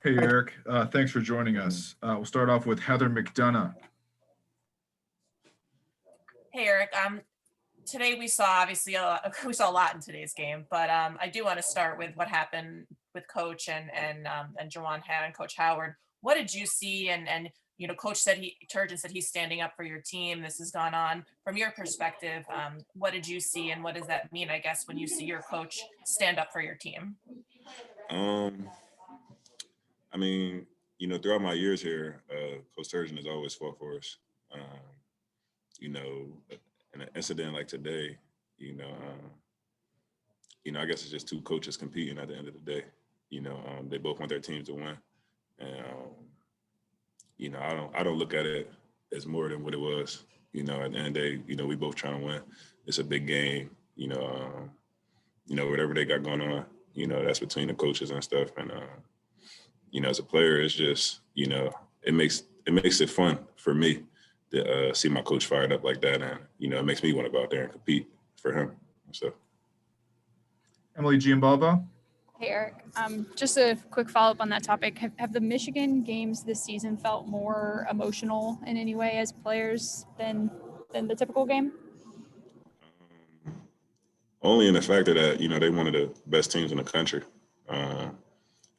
Hey, Eric. Thanks for joining us. We'll start off with Heather McDonough. Hey, Eric. Today we saw obviously we saw a lot in today's game, but I do want to start with what happened with Coach and Jawan and Coach Howard. What did you see? And Coach Turgeon said he's standing up for your team. This has gone on from your perspective. What did you see, and what does that mean? I guess when you see your coach stand up for your team. I mean, throughout my years here, Coach Turgeon has always fought for us. In an incident like today, I guess it's just two coaches competing at the end of the day. They both want their teams to win, and I don't look at it as more than what it was. At the end of the day, we both trying to win. It's a big game. Whatever they got going on, that's between the coaches and stuff. And as a player, it's just it makes it fun for me to see my coach fired up like that, and it makes me want to go out there and compete for him. So, Emily Giambalvo. Hey, Eric. Just a quick follow-up on that topic. Have the Michigan games this season felt more emotional in any way as players than the typical game? Only in the fact that they one of the best teams in the country.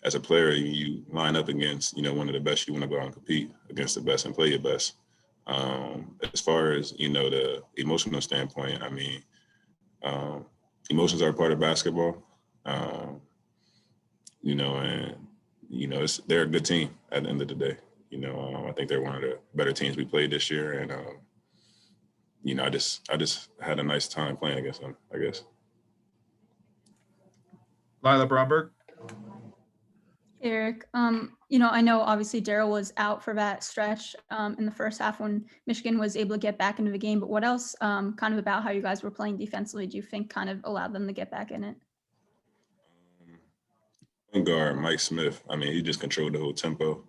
As a player, you line up against one of the best. You want to go out and compete against the best and play your best. As far as the emotional standpoint, I mean, emotions are a part of basketball. They're a good team at the end of the day. I think they're one of the better teams we played this year, and I just had a nice time playing against them, I guess. Lila Bromberg. Eric, I know obviously Daryl was out for that stretch in the first half when Michigan was able to get back into the game, but what else kind of about how you guys were playing defensively do you think kind of allowed them to get back in it? Guard Mike Smith, I mean, he just controlled the whole tempo.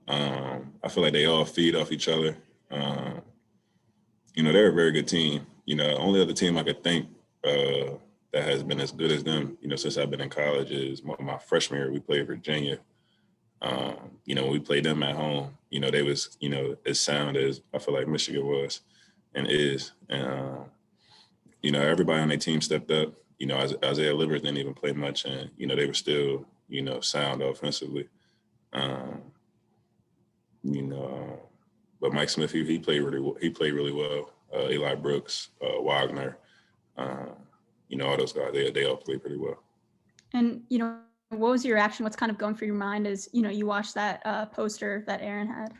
I feel like they all feed off each other. They're a very good team. The only other team I could think that has been as good as them, since I've been in college is my freshman year. We played Virginia. When we played them at home, they was, as sound as I feel like Michigan was and is. And, everybody on their team stepped up. Isaiah Livers didn't even play much, and, they were still, sound offensively. But Mike Smith, he played really well. Eli Brooks, Wagner, all those guys, they all played pretty well. And, what was your reaction? What's kind of going through your mind as, you watched that poster that Aaron had?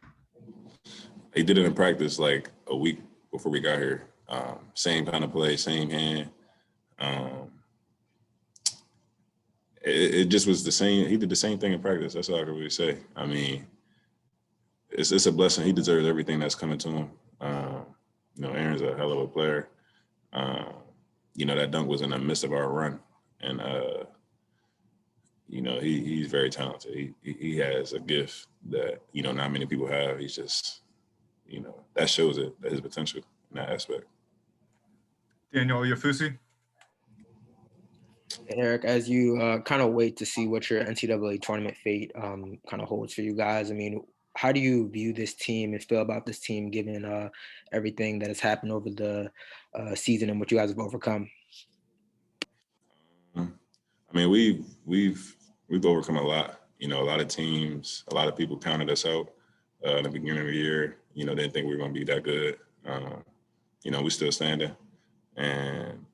He did it in practice like a week before we got here. Same kind of play, same hand. It just was the same. He did the same thing in practice. That's all I can really say. I mean, it's a blessing. He deserves everything that's coming to him. Aaron's a hell of a player. That dunk was in the midst of our run, and he's very talented. He has a gift that not many people have. He's just that shows his potential in that aspect. Daniel Yafusi. Eric, as you kind of wait to see what your NCAA tournament fate kind of holds for you guys, I mean, how do you view this team and feel about this team given everything that has happened over the season and what you guys have overcome? I mean, we've overcome a lot. A lot of teams, a lot of people counted us out in the beginning of the year. Didn't think we were going to be that good. We're still standing, and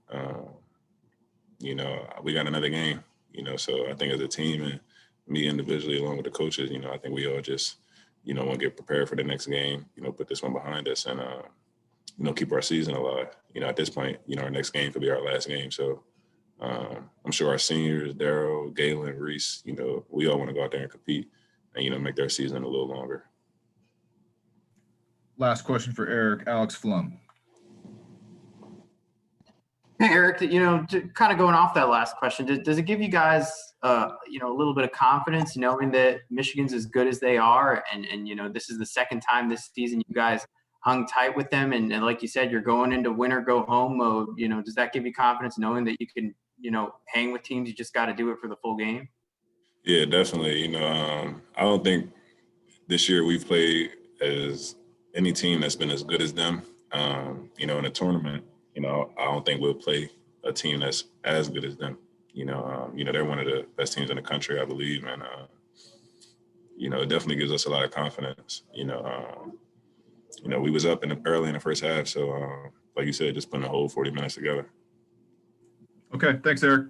we got another game. So I think as a team and me individually, along with the coaches, I think we all just want to get prepared for the next game. Put this one behind us and keep our season alive. At this point, our next game could be our last game. So. I'm sure our seniors, Daryl, Galen, Reese, we all want to go out there and compete and, make their season a little longer. Last question for Eric, Alex Flum. Hey, Eric, kind of going off that last question, does it give you guys, a little bit of confidence knowing that Michigan's as good as they are and this is the second time this season you guys hung tight with them and like you said, you're going into win or go home mode, does that give you confidence knowing that you can, hang with teams, you just got to do it for the full game? Yeah, definitely. I don't think this year we've played as any team that's been as good as them. In a tournament, I don't think we'll play a team that's as good as them. They're one of the best teams in the country, I believe, and it definitely gives us a lot of confidence. We was up early in the first half, so like you said, just putting the whole 40 minutes together. Okay, thanks, Eric.